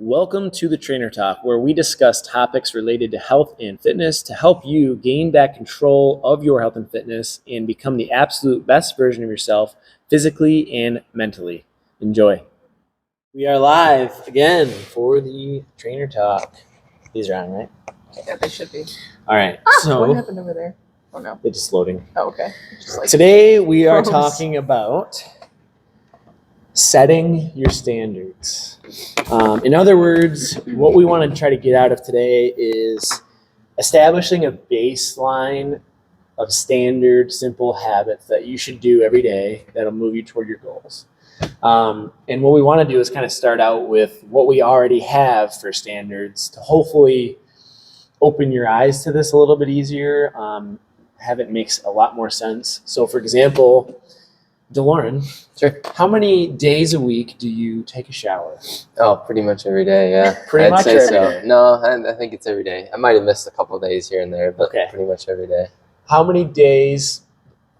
Welcome to the Trainer Talk, where we discuss topics related to health and fitness to help you gain back control of your health and fitness and become the absolute best version of yourself physically and mentally. Enjoy. We are live again for the Trainer Talk. These are on, right? Yeah, they should be. All right. What happened over there? Oh, no. They're just loading. Oh, okay. Just like Today we are froze. talking about setting your standards. In other words, what we want to try to get out of today is establishing a baseline of standard, simple habits that you should do every day that'll move you toward your goals. And what we want to do is kind of start out with what we already have for standards to hopefully open your eyes to this a little bit easier, have it makes a lot more sense. So, for example, DeLorean, Sure. how many days a week do you take a shower? Oh, pretty much every day, yeah. Pretty much say every so. day. No, I think it's every day. I might have missed a couple of days here and there, but Okay. pretty much every day. How many days,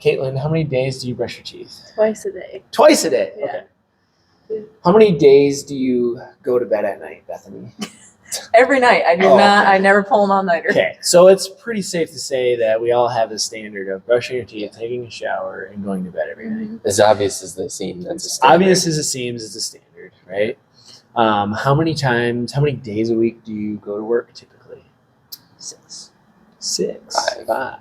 Caitlin, how many days do you brush your teeth? Twice a day. Twice a day. Yeah. Okay. How many days do you go to bed at night, Bethany? every night. I do Oh, not. okay. I never pull them all nighter. Okay, so it's pretty safe to say that we all have the standard of brushing your teeth, taking a shower, and going to bed every night. As obvious as they seem, that's a standard. Obvious as it seems, it's a standard, right? How many days a week do you go to work typically? 6. 6. 5. 5.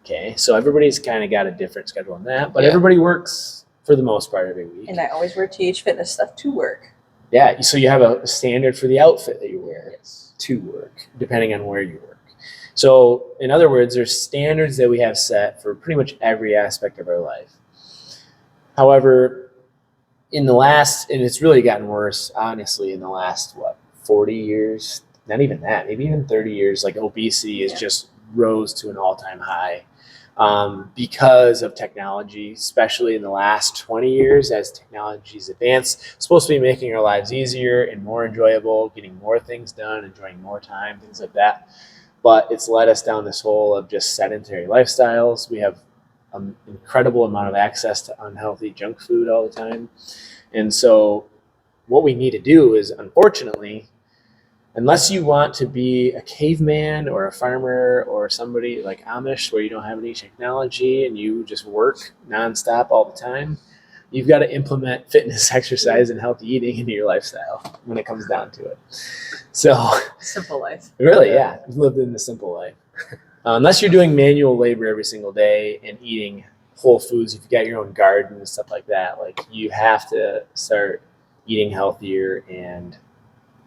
Okay, so everybody's kind of got a different schedule on that, but Yeah. everybody works for the most part every week. And I always wear TH Fitness stuff to work. Yeah, so you have a standard for the outfit that you wear Yes. to work, depending on where you work. So, in other words, there's standards that we have set for pretty much every aspect of our life. However, and it's really gotten worse, honestly, in the last, 40 years? Not even that, maybe even 30 years, like obesity has just rose to an all-time high. Because of technology, especially in the last 20 years, as technology's advanced, it's supposed to be making our lives easier and more enjoyable, getting more things done, enjoying more time, things like that. But it's led us down this hole of just sedentary lifestyles. We have an incredible amount of access to unhealthy junk food all the time. And so what we need to do is, unfortunately, unless you want to be a caveman or a farmer or somebody like Amish where you don't have any technology and you just work nonstop all the time, you've got to implement fitness, exercise, and healthy eating into your lifestyle when it comes down to it. So Simple life. really, yeah, you've lived in the simple life. Unless you're doing manual labor every single day and eating whole foods, if you've got your own garden and stuff like that, like you have to start eating healthier and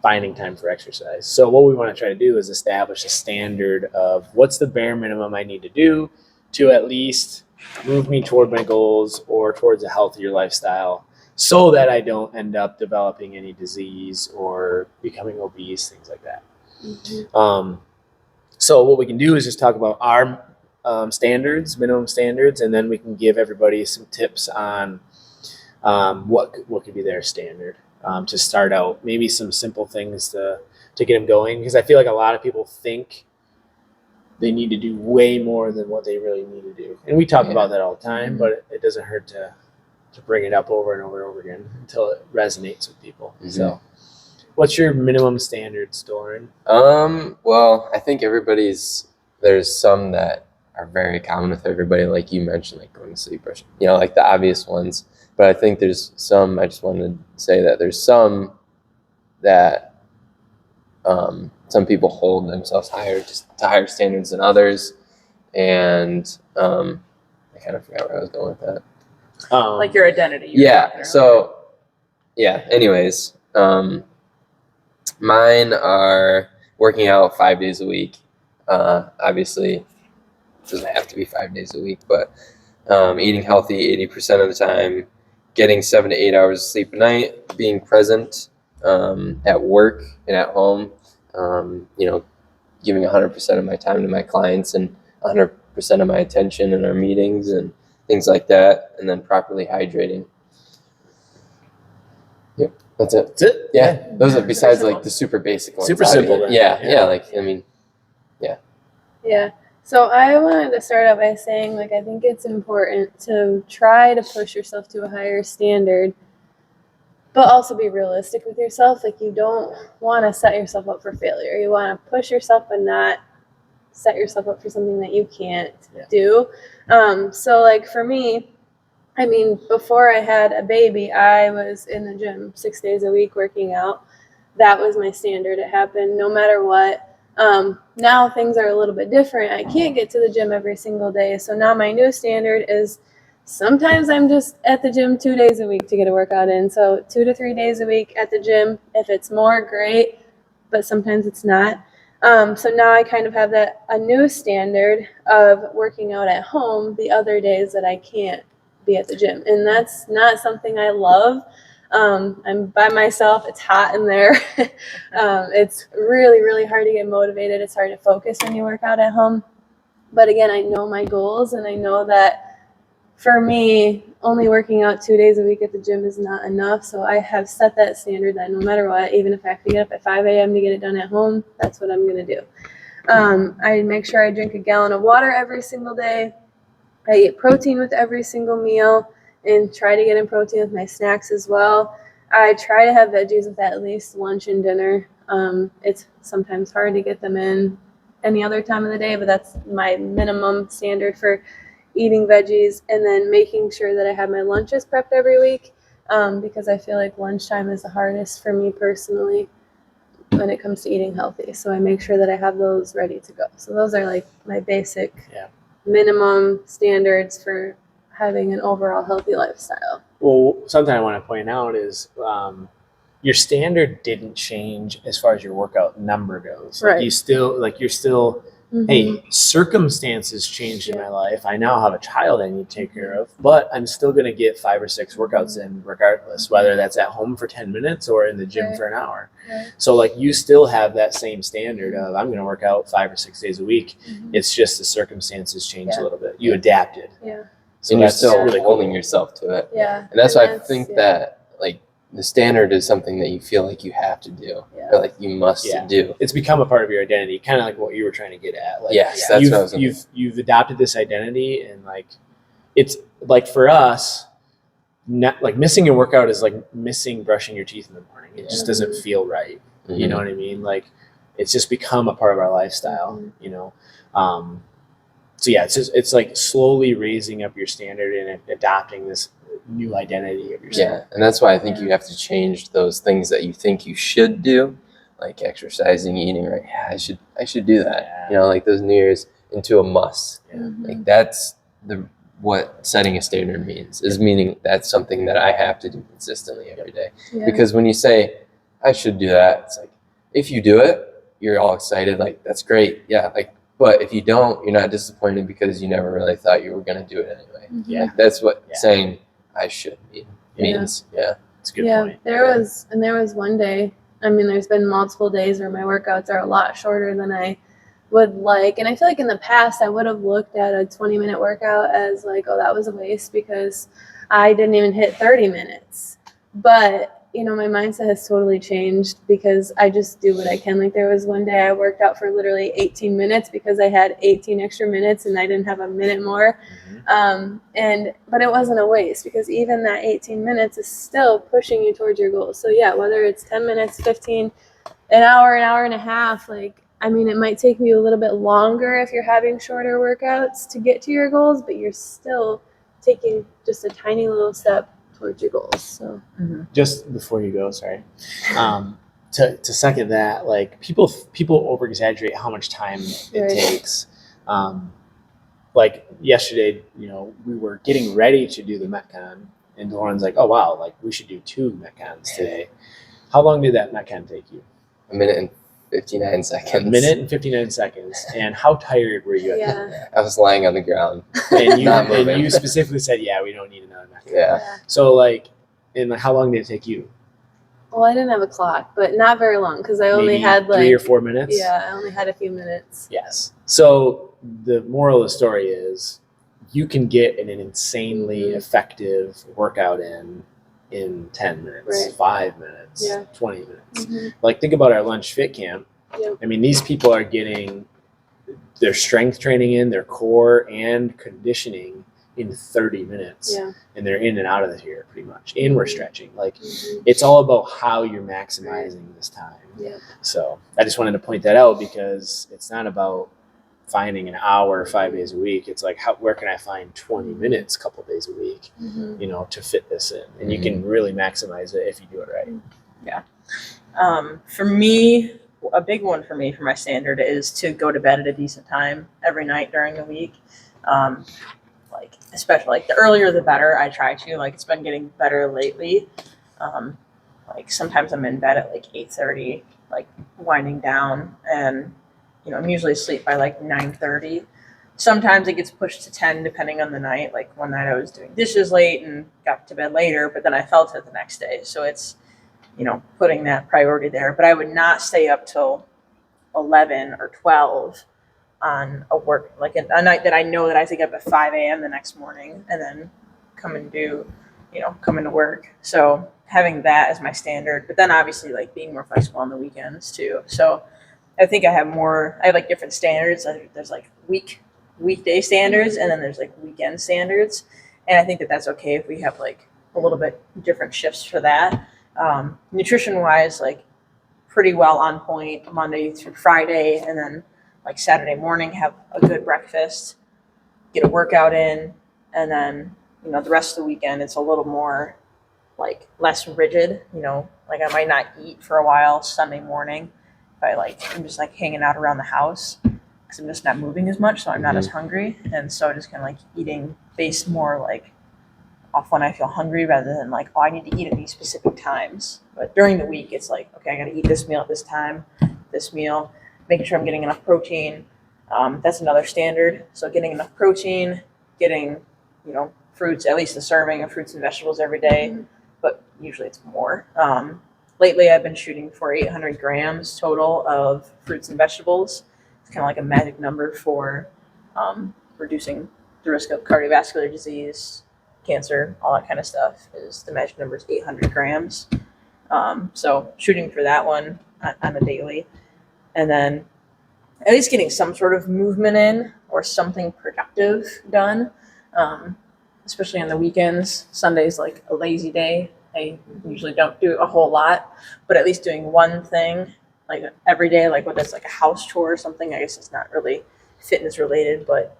finding time for exercise. So what we want to try to do is establish a standard of what's the bare minimum I need to do to at least move me toward my goals or towards a healthier lifestyle so that I don't end up developing any disease or becoming obese, things like that. So what we can do is just talk about our standards, minimum standards, and then we can give everybody some tips on what could be their standard. To start out, maybe some simple things to get them going, because I feel like a lot of people think they need to do way more than what they really need to do, and we talk about that all the time. But it doesn't hurt to bring it up over and over and over again until it resonates with people. Mhm. So, what's your minimum standards, Doran? Well, I think there's some that are very common with everybody, like you mentioned, like going to sleep, brushing, like the obvious ones. But I think there's some, I just wanted to say that there's some that some people hold themselves just to higher standards than others. And I kind of forgot where I was going with that. Like your identity. You're talking Yeah. about. So, yeah. Anyways, mine are working out 5 days a week. Obviously, it doesn't have to be 5 days a week, but eating healthy 80% of the time, getting 7 to 8 hours of sleep a night, being present at work and at home, giving 100% of my time to my clients and 100% of my attention in our meetings and things like that, and then properly hydrating. Yep, that's it. That's it. Yeah, those are besides like the super basic ones. Super simple then. Yeah. Yeah. So I wanted to start out by saying, I think it's important to try to push yourself to a higher standard but also be realistic with yourself. Like, you don't want to set yourself up for failure. You want to push yourself, but not set yourself up for something that you can't do. So like for me, I mean, before I had a baby, I was in the gym 6 days a week working out. That was my standard. It happened no matter what. Now things are a little bit different. I can't get to the gym every single day. So now my new standard is sometimes I'm just at the gym 2 days a week to get a workout in. So 2 to 3 days a week at the gym. If it's more, great, but sometimes it's not. So now I kind of have a new standard of working out at home the other days that I can't be at the gym. And that's not something I love. I'm by myself. It's hot in there. It's really, really hard to get motivated. It's hard to focus when you work out at home. But again, I know my goals, and I know that for me, only working out 2 days a week at the gym is not enough. So I have set that standard that no matter what, even if I have to get up at 5 a.m. to get it done at home, that's what I'm going to do. I make sure I drink a gallon of water every single day. I eat protein with every single meal and try to get in protein with my snacks as well. I try to have veggies with at least lunch and dinner. It's sometimes hard to get them in any other time of the day, but that's my minimum standard for eating veggies, and then making sure that I have my lunches prepped every week, because I feel like lunchtime is the hardest for me personally when it comes to eating healthy. So I make sure that I have those ready to go. So those are like my basic minimum standards for having an overall healthy lifestyle. Well, something I want to point out is your standard didn't change as far as your workout number goes. Like, right. You're still, hey, circumstances changed in my life. I now have a child I need to take care of, but I'm still going to get 5 or 6 workouts in regardless, whether that's at home for 10 minutes or in the gym for an hour. Right. So like, you still have that same standard of, I'm going to work out 5 or 6 days a week. It's just the circumstances changed a little bit. You adapted. Yeah. So and you're still really holding yourself to it. Yeah. And that's why I think that like the standard is something that you feel like you have to do, or like you must do. It's become a part of your identity, kind of like what you were trying to get at. Like, yes, that's what I was you've adopted this identity, and like, it's like for us, not, like missing a workout is like missing brushing your teeth in the morning. It just doesn't feel right. You know what I mean? Like, it's just become a part of our lifestyle. You know. So yeah, it's like slowly raising up your standard and adopting this new identity of yourself. Yeah, and that's why I think you have to change those things that you think you should do, like exercising, eating right. Yeah, I should do that. Yeah. You know, like those New Year's into a must. Yeah. Like that's what setting a standard means, is meaning that's something that I have to do consistently every day. Yeah. Because when you say I should do that, it's like if you do it, you're all excited, like that's great. Yeah, like. But if you don't, you're not disappointed because you never really thought you were going to do it anyway. Yeah, like that's what saying I should means. Yeah, it's a good point. There was one day. I mean, there's been multiple days where my workouts are a lot shorter than I would like, and I feel like in the past I would have looked at a 20-minute workout as like, oh, that was a waste because I didn't even hit 30 minutes. But you know, my mindset has totally changed because I just do what I can. Like, there was one day I worked out for literally 18 minutes because I had 18 extra minutes and I didn't have a minute more. But it wasn't a waste because even that 18 minutes is still pushing you towards your goals. So yeah, whether it's 10 minutes, 15, an hour and a half, like, I mean, it might take you a little bit longer if you're having shorter workouts to get to your goals, but you're still taking just a tiny little step towards your goals. So just before you go, sorry, to second that, like people over exaggerate how much time it takes. Like yesterday, you know, we were getting ready to do the Metcon, and Lauren's like, "Oh wow, like we should do 2 Metcons today." How long did that Metcon take you? 1 minute and 59 seconds. 1 minute and 59 seconds. And how tired were you? I was lying on the ground. And you specifically said, "Yeah, we don't need another Metcon." Yeah. So like, and how long did it take you? Well, I didn't have a clock, but not very long because I only had like 3 or 4 minutes. Yeah, I only had a few minutes. Yes. So the moral of the story is, you can get an insanely effective workout in 10 minutes, 5 minutes, 20 minutes. Like, think about our Lunch Fit Camp. I mean, these people are getting their strength training in, their core and conditioning in 30 minutes, Yeah. and they're in and out of here pretty much, and we're stretching. Like, it's all about how you're maximizing this time. Yeah. So I just wanted to point that out, because it's not about finding an hour 5 days a week. It's like, where can I find 20 minutes a couple days a week, to fit this in? And you can really maximize it if you do it right. Yeah. For me, a big one for me for my standard is to go to bed at a decent time every night during the week. Like, especially like the earlier the better. I try to, like, it's been getting better lately. Like sometimes I'm in bed at like 8:30, like winding down, and I'm usually asleep by like 9:30. Sometimes it gets pushed to 10 depending on the night. Like one night I was doing dishes late and got to bed later, but then I felt it the next day. So it's putting that priority there. But I would not stay up till 11 or 12 on a work, like a night that I know that I have to get up at 5 a.m. the next morning and then come into work. So having that as my standard, but then obviously like being more flexible on the weekends too. So I think I have like different standards. There's like weekday standards, and then there's like weekend standards. And I think that that's okay if we have like a little bit different shifts for that. Nutrition wise, like pretty well on point Monday through Friday, and then like Saturday morning have a good breakfast, get a workout in, and then the rest of the weekend it's a little more like less rigid. Like I might not eat for a while Sunday morning if I'm just like hanging out around the house because I'm just not moving as much, so I'm not as hungry, and so just kind of like eating based more like off when I feel hungry rather than like, I need to eat at these specific times. But during the week, it's like, okay, I got to eat this meal at this time, this meal, making sure I'm getting enough protein. That's another standard. So getting enough protein, getting, fruits, at least a serving of fruits and vegetables every day, but usually it's more. Lately, I've been shooting for 800 grams total of fruits and vegetables. It's kind of like a magic number for reducing the risk of cardiovascular disease, cancer, all that kind of stuff. Is the magic number is 800 grams. So shooting for that one on a daily, and then at least getting some sort of movement in or something productive done, especially on the weekends. Sunday's like a lazy day. I usually don't do a whole lot, but at least doing one thing like every day, like whether it's like a house chore or something. I guess it's not really fitness related, but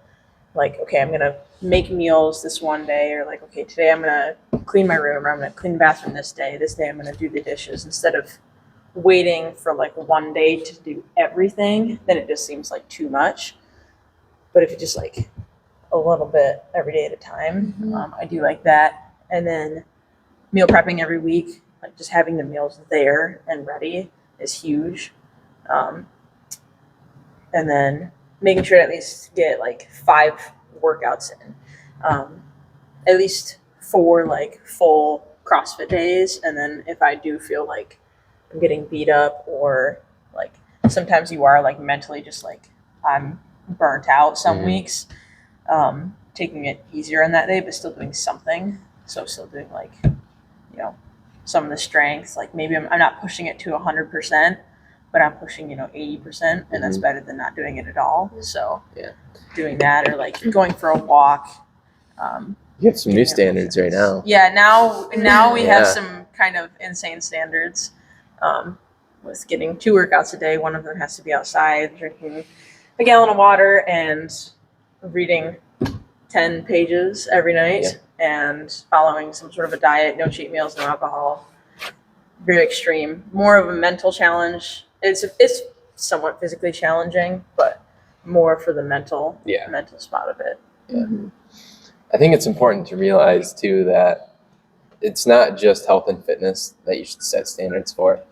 like, okay, I'm going to make meals this one day, or like, okay, today I'm going to clean my room, or I'm going to clean the bathroom this day I'm going to do the dishes, instead of waiting for like one day to do everything. Then it just seems like too much. But if you just like a little bit every day at a time, I do like that. And then meal prepping every week, like just having the meals there and ready is huge. And then making sure to at least get like 5 workouts in, at least 4 like full CrossFit days. And then if I do feel like I'm getting beat up, or like sometimes you are like mentally just like I'm burnt out some weeks, taking it easier on that day, but still doing something. So still doing like, some of the strengths, like maybe I'm not pushing it to 100%, but I'm pushing, 80%, and that's better than not doing it at all. So doing that, or like going for a walk. You have some new standards right now. Yeah, now we have some kind of insane standards, with getting 2 workouts a day. One of them has to be outside, drinking a gallon of water, and reading 10 pages every night, and following some sort of a diet, no cheat meals, no alcohol. Very extreme. More of a mental challenge. It's somewhat physically challenging, but more for the mental spot of it. I think it's important to realize too that it's not just health and fitness that you should set standards for.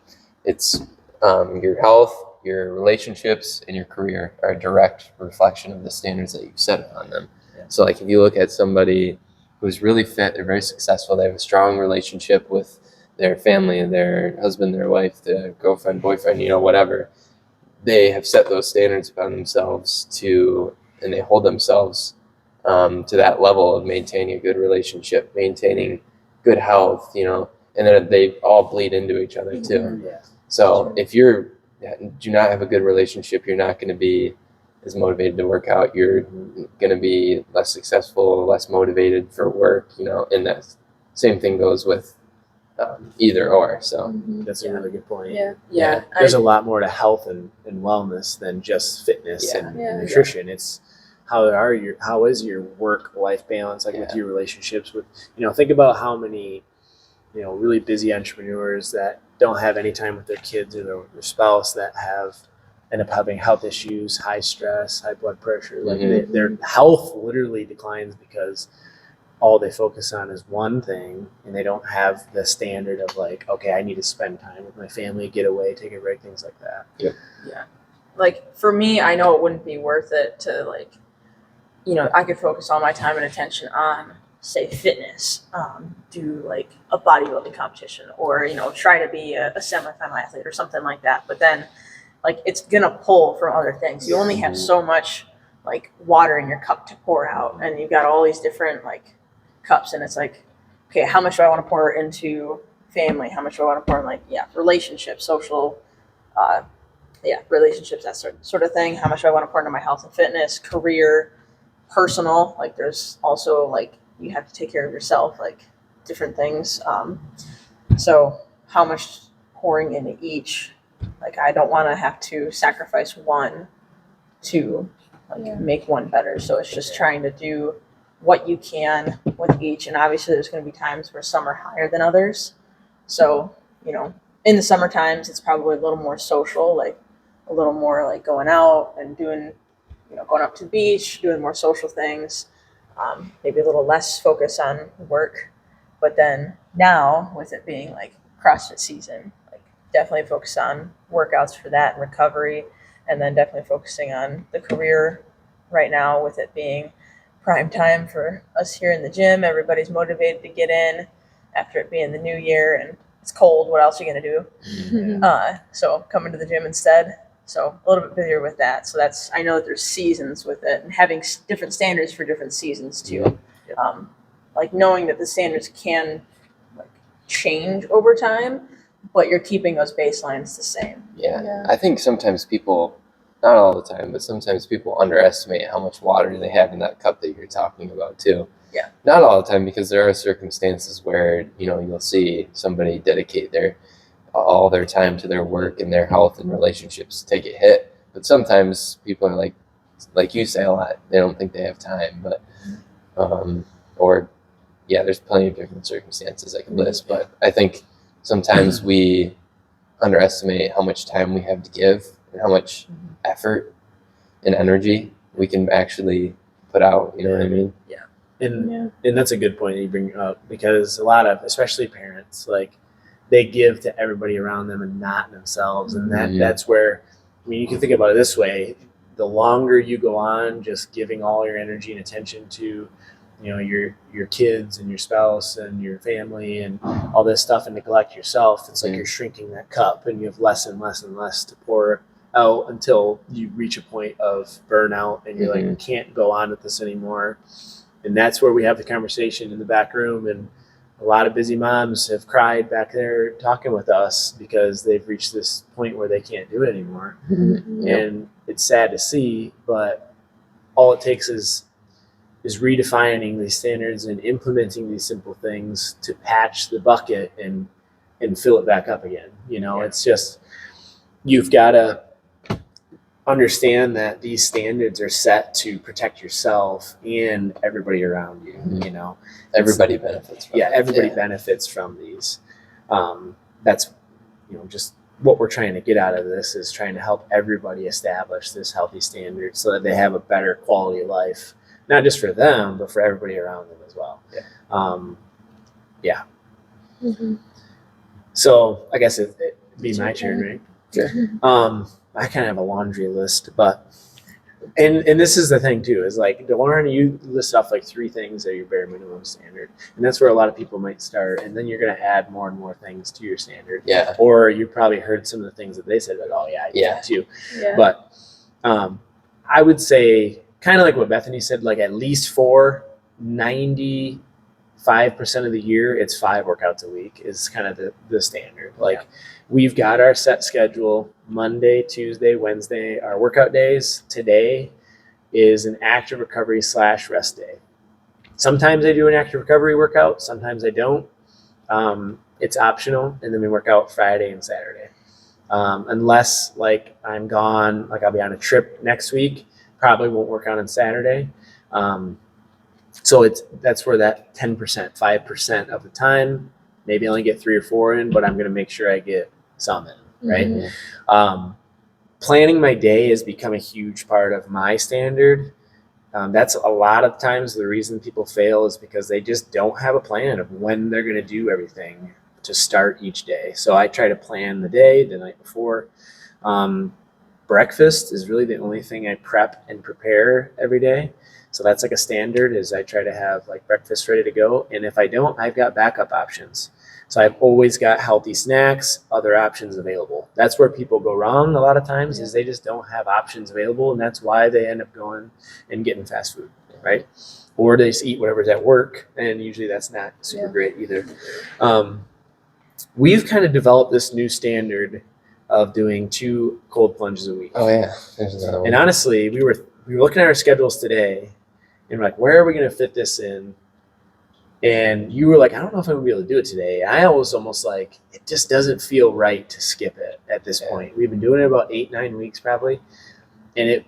It's your health, your relationships, and your career are a direct reflection of the standards that you've set on them. So like if you look at somebody who's really fit, they're very successful, they have a strong relationship with their family, their husband, their wife, their girlfriend, boyfriend, whatever, they have set those standards upon themselves and they hold themselves to that level of maintaining a good relationship, maintaining good health, and then they all bleed into each other too. So if you do not have a good relationship, you're not going to be as motivated to work out. You're going to be less successful, less motivated for work, and that same thing goes with either or. So That's a really good point. Yeah. There's a lot more to health and wellness than just fitness and nutrition. It's how is your work-life balance, like with your relationships with, think about how many, really busy entrepreneurs that don't have any time with their kids or their spouse that end up having health issues, high stress, high blood pressure. Like their health literally declines because all they focus on is one thing, and they don't have the standard of like, okay, I need to spend time with my family, get away, take a break, things like that. Yeah. Like for me, I know it wouldn't be worth it to like, I could focus all my time and attention on, say, fitness, do like a bodybuilding competition, or try to be a semifinal athlete or something like that. But then, like, it's gonna pull from other things. You only have so much like water in your cup to pour out, and you've got all these different like cups, and it's like, okay, how much do I want to pour into family? How much do I want to pour in like relationships, social, relationships, that sort of thing. How much do I want to pour into my health and fitness, career, personal? Like there's also like you have to take care of yourself, like different things. So how much pouring into each? Like I don't want to have to sacrifice one to make one better. So it's just trying to do what you can with each, and obviously there's going to be times where some are higher than others. So in the summer times it's probably a little more social, like a little more like going out and doing going up to the beach, doing more social things, maybe a little less focus on work. But then now with it being like CrossFit season, like definitely focus on workouts for that and recovery, and then definitely focusing on the career right now with it being prime time for us here in the gym. Everybody's motivated to get in after it being the new year and it's cold. What else are you going to do? So coming to the gym instead. So a little bit busier with that. So I know that there's seasons with it, and having different standards for different seasons too. Like knowing that the standards can like change over time, but you're keeping those baselines the same. I think sometimes people, not all the time, but sometimes people underestimate how much water they have in that cup that you're talking about too. Not all the time, because there are circumstances where you'll see somebody dedicate all their time to their work, and their health and relationships take a hit. But sometimes people are like you say a lot, they don't think they have time, but there's plenty of different circumstances I could list. But I think sometimes we underestimate how much time we have to give and how much effort and energy we can actually put out. You know what I mean? And that's a good point that you bring up, because a lot of, especially parents, like they give to everybody around them and not themselves. And that's where, you can think about it this way: the longer you go on just giving all your energy and attention to, your kids and your spouse and your family and all this stuff, and neglect yourself, it's like you're shrinking that cup, and you have less and less and less to pour out until you reach a point of burnout, and you're like, you can't go on with this anymore. And that's where we have the conversation in the back room, and a lot of busy moms have cried back there talking with us because they've reached this point where they can't do it anymore. And it's sad to see, but all it takes is redefining these standards and implementing these simple things to patch the bucket and fill it back up again. It's just, you've got to understand that these standards are set to protect yourself and everybody around you. Everybody benefits from it. Everybody benefits from these. That's just what we're trying to get out of this, is trying to help everybody establish this healthy standard so that they have a better quality of life, not just for them, but for everybody around them as well. So I guess it'd be my turn, right? Sure. I kind of have a laundry list, but and this is the thing too, is like, Lauren, you list off like 3 things that are your bare minimum standard, and that's where a lot of people might start, and then you're going to add more and more things to your standard. Or you probably heard some of the things that they said, like, I do that too. But I would say, kind of like what Bethany said, like at least 95% of the year, it's 5 workouts a week is kind of the standard. Like we've got our set schedule Monday, Tuesday, Wednesday are workout days. Today is an active recovery / rest day. Sometimes I do an active recovery workout. Sometimes I don't. It's optional. And then we work out Friday and Saturday. Unless like I'm gone, like I'll be on a trip next week, probably won't work out on Saturday. So that's where that 10%, 5% of the time, maybe only get 3 or 4 in, but I'm going to make sure I get some in, right? Mhm. Planning my day has become a huge part of my standard. That's a lot of times the reason people fail is because they just don't have a plan of when they're going to do everything to start each day. So I try to plan the day the night before. Breakfast is really the only thing I prep and prepare every day. So that's like a standard is I try to have like breakfast ready to go. And if I don't, I've got backup options. So I've always got healthy snacks, other options available. That's where people go wrong a lot of times is they just don't have options available. And that's why they end up going and getting fast food, right? Or they just eat whatever's at work. And usually that's not super great either. We've kind of developed this new standard of doing 2 cold plunges a week. Oh yeah, there's another one. And honestly, we were looking at our schedules today and we're like, where are we going to fit this in? And you were like, I don't know if I'm going to be able to do it today. And I was almost like, it just doesn't feel right to skip it at this point. We've been doing it about 8-9 weeks probably. And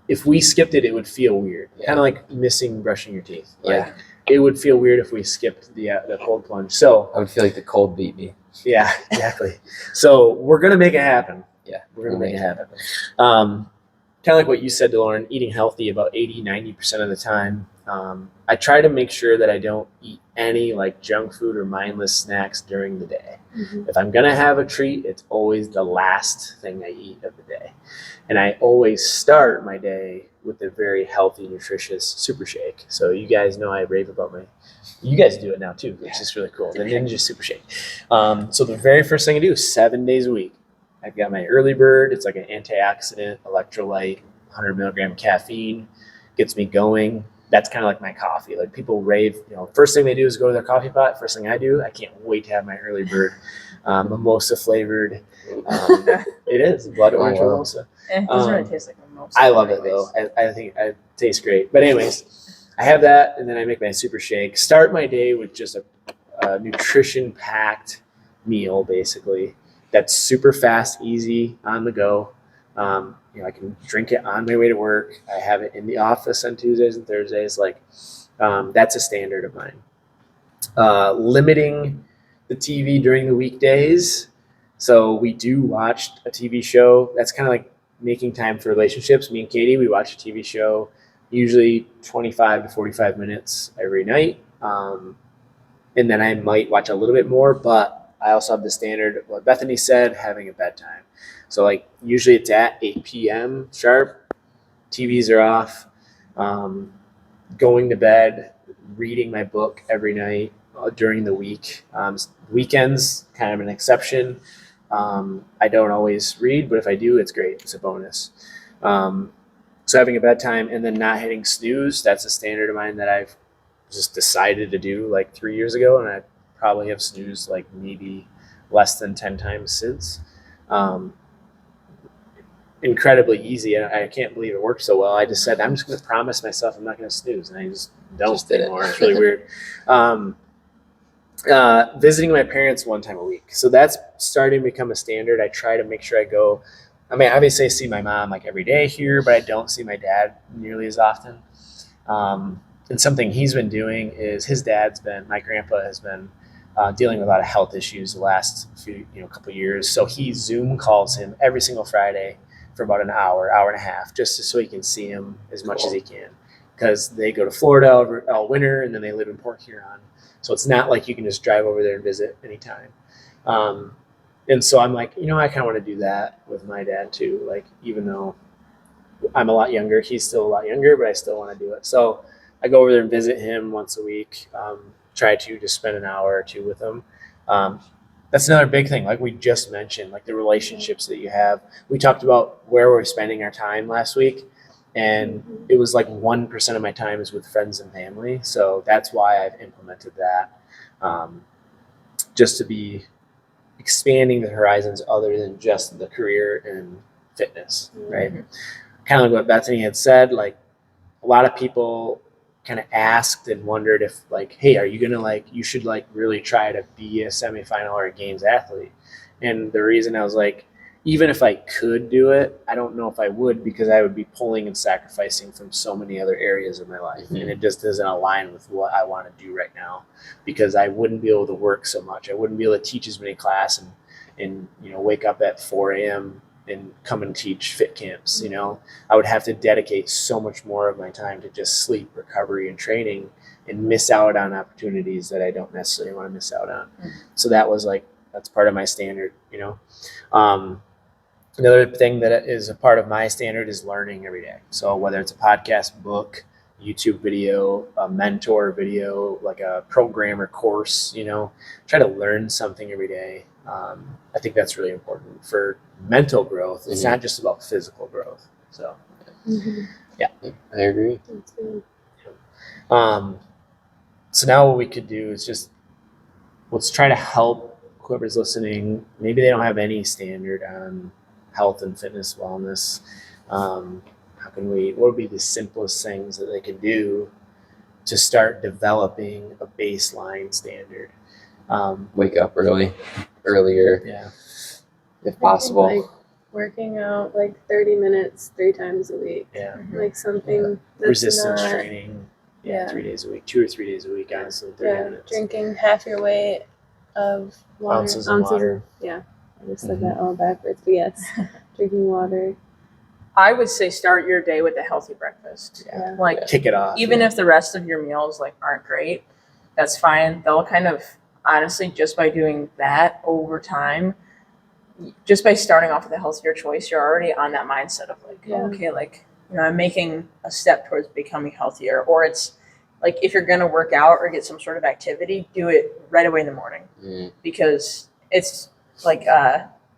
if we skipped it, it would feel weird. Kind of like missing brushing your teeth. Like, it would feel weird if we skipped the cold plunge. So I would feel like the cold beat me. yeah, exactly. So we're going to make it happen. Yeah, we're going to make it happen. Kind of like what you said, Lauren, eating healthy about 80-90% of the time. I try to make sure that I don't eat any like junk food or mindless snacks during the day. If I'm going to have a treat, it's always the last thing I eat of the day. And I always start my day with a very healthy, nutritious super shake. So you guys know I rave about you guys do it now too, which is really cool. The Ninja Super Shake. So the very first thing I do is 7 days a week. I've got my early bird. It's like an antioxidant, electrolyte, 100 milligram caffeine, gets me going. That's kind of like my coffee. Like people rave, first thing they do is go to their coffee pot. First thing I do, I can't wait to have my early bird, mimosa flavored. It is blood orange mimosa. It doesn't really taste like mimosa. I love it though. I think it tastes great. But anyways, I have that, and then I make my super shake. Start my day with just a nutrition-packed meal, basically. That's super fast, easy, on the go. I can drink it on my way to work. I have it in the office on Tuesdays and Thursdays. That's a standard of mine. Limiting the TV during the weekdays. So we do watch a TV show. That's kind of like making time for relationships. Me and Katie, we watch a TV show, usually 25 to 45 minutes every night. And then I might watch a little bit more, but I also have the standard, what Bethany said, having a bedtime. So usually it's at 8 p.m. sharp. TVs are off. Going to bed, reading my book every night during the week. Weekends, kind of an exception. I don't always read, but if I do, it's great. It's a bonus. So having a bedtime and then not hitting snooze, that's a standard of mine that I've just decided to do 3 years ago, and I probably have snoozed maybe less than 10 times since. Incredibly easy. I can't believe it worked so well. I just said, I'm just going to promise myself I'm not going to snooze, and I just don't anymore. It's really weird. Visiting my parents 1 time a week. So that's starting to become a standard. I try to make sure I go. I mean, obviously I see my mom every day here, but I don't see my dad nearly as often. And something he's been doing is my grandpa has been dealing with a lot of health issues the last couple years. So he Zoom calls him every single Friday for about an hour and a half, just so he can see him as much as he can. Because they go to Florida all winter, and then they live in Port Huron. So it's not like you can just drive over there and visit anytime. And so I'm like, I kind of want to do that with my dad too. Even though I'm a lot younger, he's still a lot younger, but I still want to do it. So I go over there and visit him once a week. Try to just spend an hour or two with him. That's another big thing, like we just mentioned, the relationships that you have. We talked about where we're spending our time last week, and it was 1% of my time is with friends and family. So that's why I've implemented that, just to be expanding the horizons other than just the career and fitness, right? Kind of like what Bethany had said, like a lot of people kind of asked and wondered if like, hey, are you gonna like, you should like really try to be a semifinal or a games athlete. And the reason I was like, even if I could do it, I don't know if I would, because I would be pulling and sacrificing from so many other areas of my life. And it just doesn't align with what I want to do right now, because I wouldn't be able to work so much. I wouldn't be able to teach as many classes and wake up at 4 a.m. and come and teach fit camps. I would have to dedicate so much more of my time to just sleep, recovery, and training, and miss out on opportunities that I don't necessarily want to miss out on. So that was like, that's part of my standard. Another thing that is a part of my standard is learning every day. So whether it's a podcast, book, YouTube video, a mentor video, like a programmer course, try to learn something every day. I think that's really important for mental growth. It's not just about physical growth. So, yeah, I agree. That's good. So now what we could do is just, let's try to help whoever's listening. Maybe they don't have any standard on health and fitness, wellness. What would be the simplest things that they could do to start developing a baseline standard? Wake up earlier, Yeah. if possible. Like working out like 30 minutes 3 times a week. Yeah. Like something that's Resistance not, training. Yeah. 3 days a week, 2 or 3 days a week, honestly, 30 minutes. Drinking half your weight of water. Ounces of water. Yeah. I just said that all backwards, but yes. Drinking water. I would say start your day with a healthy breakfast. Yeah. Like Kick it off. even if the rest of your meals like aren't great, that's fine. They'll kind of honestly, just by doing that over time, just by starting off with a healthier choice, you're already on that mindset of like, okay, like, I'm making a step towards becoming healthier. Or it's like, if you're going to work out or get some sort of activity, do it right away in the morning. Because it's like,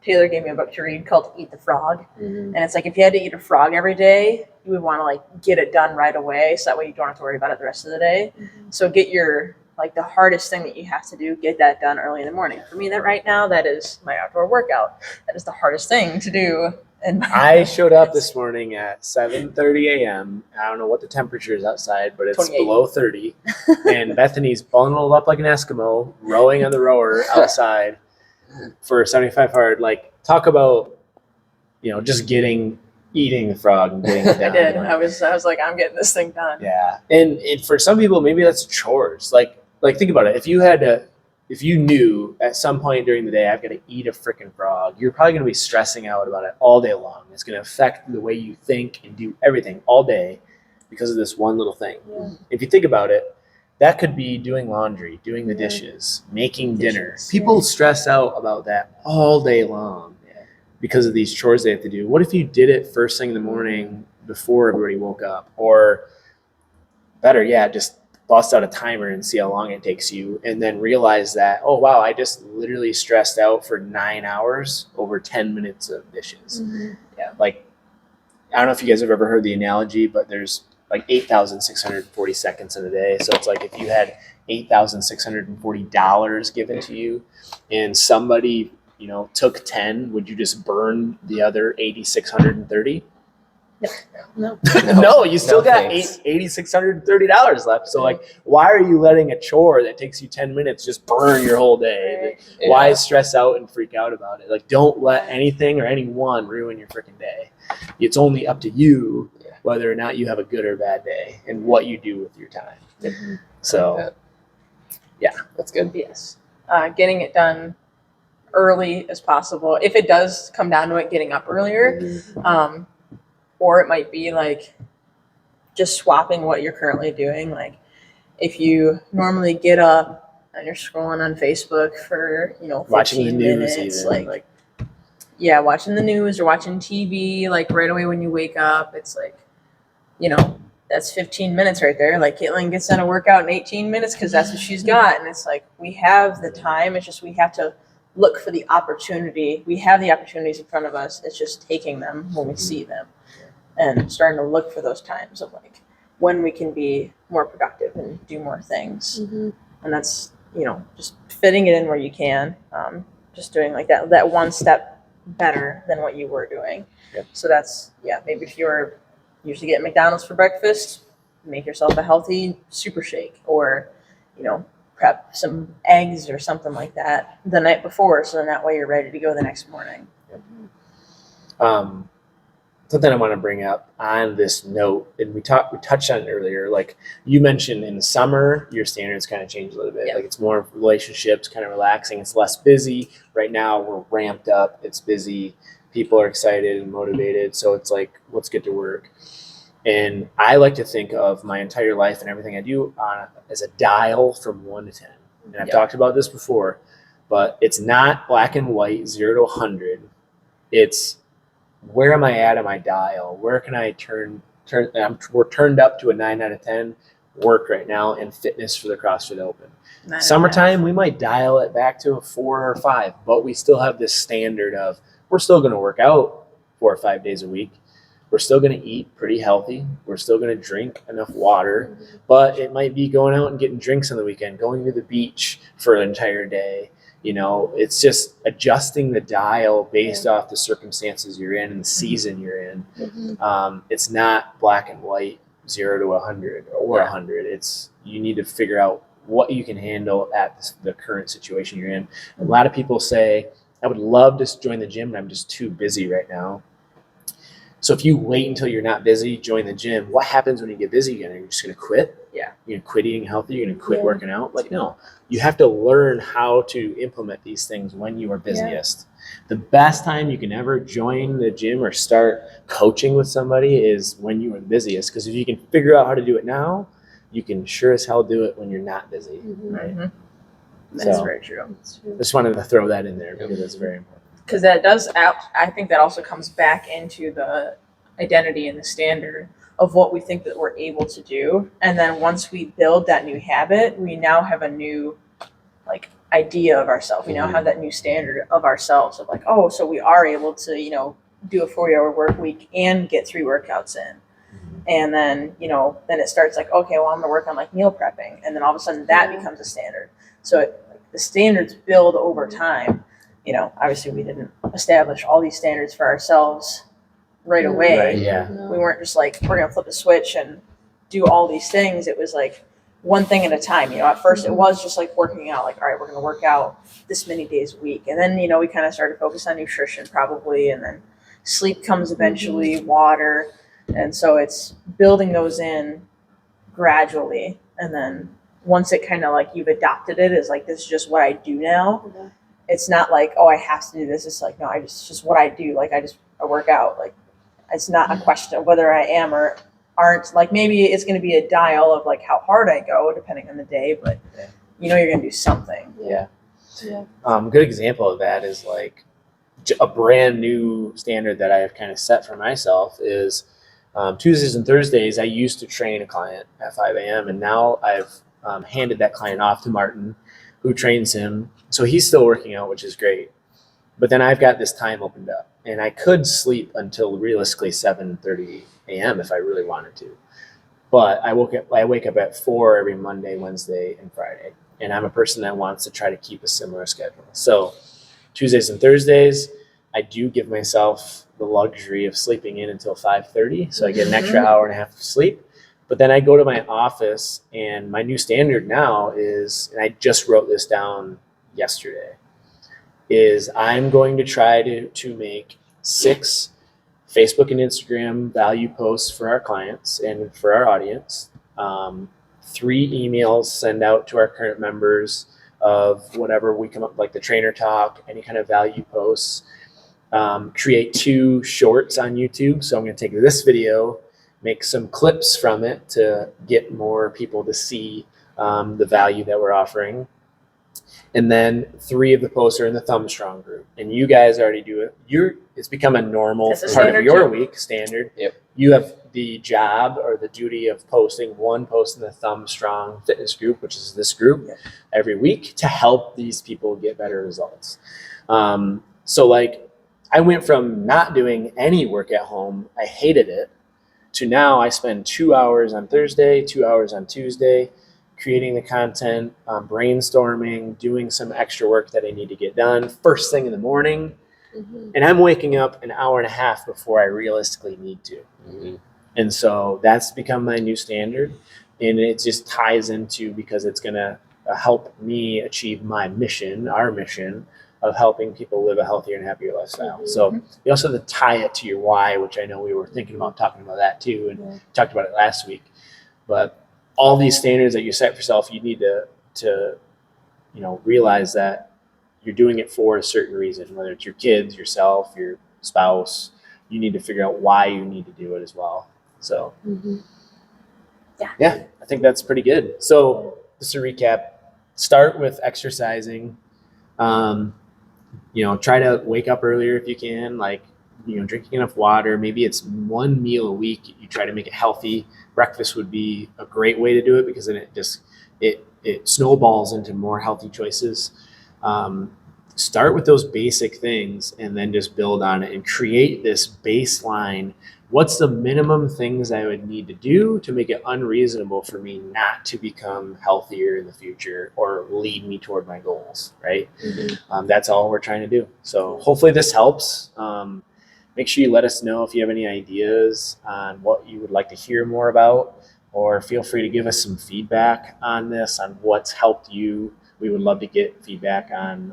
Taylor gave me a book to read called Eat the Frog. And it's like, if you had to eat a frog every day, you would want to like get it done right away. So that way you don't have to worry about it the rest of the day. So get your, like the hardest thing that you have to do, get that done early in the morning. For me, that right now, that is my outdoor workout. That is the hardest thing to do. And I showed up this morning at 7:30 a.m. I don't know what the temperature is outside, but it's 28. below 30. And Bethany's bundled up like an Eskimo, rowing on the rower outside for a 75 hard. Like, talk about, just eating the frog and getting it done. I did. I was like, I'm getting this thing done. Yeah. And for some people, maybe that's chores. Like think about it. If you knew at some point during the day, I've got to eat a freaking frog, you're probably going to be stressing out about it all day long. It's going to affect the way you think and do everything all day because of this one little thing. Yeah. If you think about it, that could be doing laundry, doing the dishes, making dinner. People stress out about that all day long because of these chores they have to do. What if you did it first thing in the morning before everybody woke up? Or better yet, just bust out a timer and see how long it takes you, and then realize that, oh wow, I just literally stressed out for 9 hours over 10 minutes of dishes. Like, I don't know if you guys have ever heard the analogy, but there's like 8,640 seconds in a day. So it's like if you had $8,640 given to you and somebody took 10, would you just burn the other 8,630? No. No, you still got thanks. $8,630 left. So like, why are you letting a chore that takes you 10 minutes just burn your whole day? Yeah. Why stress out and freak out about it? Like, don't let anything or anyone ruin your freaking day. It's only up to you whether or not you have a good or bad day and what you do with your time. So, That's good. Yes. Getting it done early as possible. If it does come down to it, getting up earlier. Or it might be like just swapping what you're currently doing. Like if you normally get up and you're scrolling on Facebook for, 15 watching the news, minutes, even like watching the news or watching TV, like right away when you wake up, it's like, that's 15 minutes right there. Like Caitlin gets done a workout in 18 minutes because that's what she's got. And it's like, we have the time. It's just, we have to look for the opportunity. We have the opportunities in front of us. It's just taking them when we see them and starting to look for those times of like when we can be more productive and do more things. And that's, just fitting it in where you can. just doing like that one step better than what you were doing. Yep. So that's, maybe if you're usually getting McDonald's for breakfast, make yourself a healthy super shake, or, prep some eggs or something like that the night before, so then that way you're ready to go the next morning. Something I want to bring up on this note, and we touched on it earlier, like you mentioned in the summer, your standards kind of change a little bit. Yeah. Like it's more relationships, kind of relaxing. It's less busy. Right now we're ramped up. It's busy. People are excited and motivated. So it's like, let's get to work. And I like to think of my entire life and everything I do as a dial from 1 to 10. And I've talked about this before, but it's not black and white, 0 to 100. It's, where am I at on my dial? Where can I turn? We're turned up to a 9 out of 10 work right now, and fitness for the CrossFit Open. Summertime, we might dial it back to a 4 or 5, but we still have this standard of we're still going to work out 4 or 5 days a week. We're still going to eat pretty healthy. We're still going to drink enough water, but it might be going out and getting drinks on the weekend, going to the beach for an entire day. It's just adjusting the dial based off the circumstances you're in and the season you're in. It's not black and white, 0 to 100 or 100. It's, you need to figure out what you can handle at the current situation you're in. A lot of people say, I would love to join the gym, but I'm just too busy right now. So if you wait until you're not busy, join the gym, what happens when you get busy again? Are you just going to quit? Yeah. You're going to quit eating healthy? You're going to quit working out? Like, no. You have to learn how to implement these things when you are busiest. The best time you can ever join the gym or start coaching with somebody is when you are busiest. Because if you can figure out how to do it now, you can sure as hell do it when you're not busy. Right? That's very true. Just wanted to throw that in there because it's very important. Because that does, I think that also comes back into the identity and the standard of what we think that we're able to do. And then once we build that new habit, we now have a new idea of ourselves. We now have that new standard of ourselves of oh, so we are able to, do a 40-hour work week and get 3 workouts in. And then, then it starts okay, well, I'm going to work on meal prepping. And then all of a sudden that becomes a standard. So the standards build over time. Obviously we didn't establish all these standards for ourselves right away. Right, yeah. We weren't just we're going to flip a switch and do all these things. It was one thing at a time. At first it was just working out, all right, we're going to work out this many days a week. And then, we kind of started to focus on nutrition probably. And then sleep comes eventually, water. And so it's building those in gradually. And then once it kind of you've adopted it as this is just what I do now. It's not oh, I have to do this. It's no, it's just what I do. I work out. It's not a question of whether I am or aren't. Maybe it's going to be a dial of how hard I go depending on the day, but you're going to do something. Yeah. Good example of that is a brand new standard that I have kind of set for myself is Tuesdays and Thursdays. I used to train a client at 5 a.m. and now I've handed that client off to Martin, who trains him. So he's still working out, which is great. But then I've got this time opened up, and I could sleep until realistically 7:30 a.m. if I really wanted to. But I wake up at 4 every Monday, Wednesday, and Friday. And I'm a person that wants to try to keep a similar schedule. So Tuesdays and Thursdays, I do give myself the luxury of sleeping in until 5:30. So I get an extra hour and a half of sleep. But then I go to my office, and my new standard now is, and I just wrote this down yesterday, is I'm going to try to make 6 Facebook and Instagram value posts for our clients and for our audience, 3 emails send out to our current members of whatever we come up, the trainer talk, any kind of value posts, create 2 shorts on YouTube. So I'm going to take this video, make some clips from it to get more people to see the value that we're offering. And then 3 of the posts are in the Thumb Strong group. And you guys already do it. It's become a normal part of your week standard. Yep. You have the job or the duty of posting 1 post in the Thumb Strong fitness group, which is this group, every week to help these people get better results. So I went from not doing any work at home, I hated it, to now I spend 2 hours on Thursday, 2 hours on Tuesday, creating the content, brainstorming, doing some extra work that I need to get done first thing in the morning. Mhm. And I'm waking up an hour and a half before I realistically need to. Mm-hmm. And so that's become my new standard. And it just ties into, because it's going to help me achieve my mission, our mission of helping people live a healthier and happier lifestyle. Mhm. So you also have to tie it to your why, which I know we were thinking about talking about that too, and Yeah. talked about it last week. But all these standards that you set for yourself, you need to realize that you're doing it for a certain reason, whether it's your kids, yourself, your spouse. You need to figure out why you need to do it as well. So Mhm. yeah, I think that's pretty good. So just to recap, start with exercising. Try to wake up earlier if you can, like, drinking enough water. Maybe it's one meal a week. You try to make it healthy. Breakfast would be a great way to do it, because then it snowballs into more healthy choices. Start with those basic things and then just build on it and create this baseline. What's the minimum things I would need to do to make it unreasonable for me not to become healthier in the future or lead me toward my goals, right? Mhm. That's all we're trying to do. So hopefully this helps. Make sure you let us know if you have any ideas on what you would like to hear more about, or feel free to give us some feedback on this, on what's helped you. We would love to get feedback on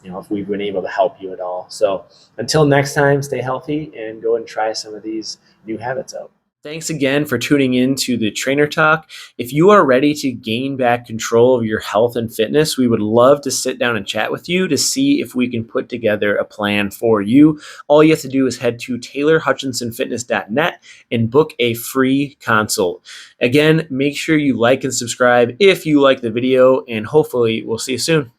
if we've been able to help you at all. So until next time, stay healthy and go and try some of these new habits out. Thanks again for tuning in to the Trainer Talk. If you are ready to gain back control of your health and fitness, we would love to sit down and chat with you to see if we can put together a plan for you. All you have to do is head to taylorhutchinsonfitness.net and book a free consult. Again, make sure you like and subscribe if you like the video, and hopefully we'll see you soon.